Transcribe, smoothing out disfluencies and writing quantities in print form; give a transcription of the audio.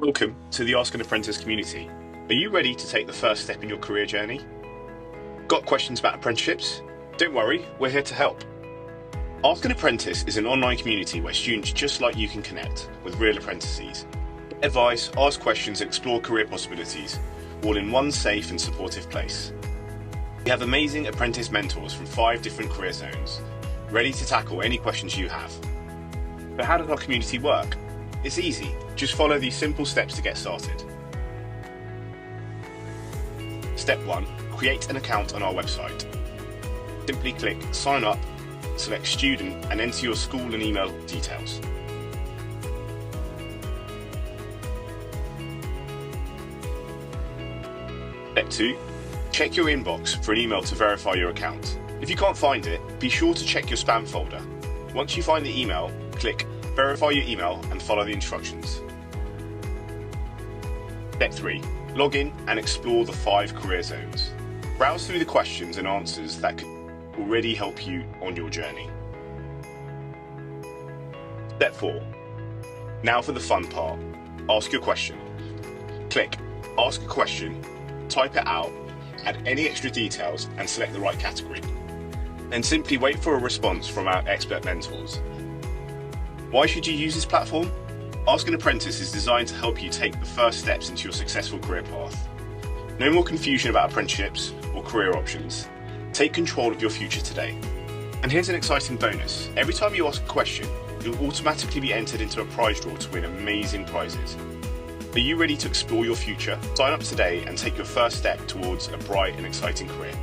Welcome to the Ask an Apprentice community. Are you ready to take the first step in your career journey? Got questions about apprenticeships? Don't worry, we're here to help. Ask an Apprentice is an online community where students just like you can connect with real apprentices. Get advice, ask questions, and explore career possibilities, all in one safe and supportive place. We have amazing apprentice mentors from 5 different career zones, ready to tackle any questions you have. But how does our community work? It's easy, just follow these simple steps to get started. Step 1. Create an account on our website. Simply click Sign Up, select Student and enter your school and email details. Step 2. Check your inbox for an email to verify your account. If you can't find it, be sure to check your spam folder. Once you find the email, click Verify your email and follow the instructions. Step 3. Log in and explore the 5 career zones. Browse through the questions and answers that could already help you on your journey. Step 4. Now for the fun part. Ask your question. Click Ask a question, type it out, add any extra details and select the right category. Then simply wait for a response from our expert mentors. Why should you use this platform? Ask an Apprentice is designed to help you take the first steps into your successful career path. No more confusion about apprenticeships or career options. Take control of your future today. And here's an exciting bonus. Every time you ask a question, you'll automatically be entered into a prize draw to win amazing prizes. Are you ready to explore your future? Sign up today and take your first step towards a bright and exciting career.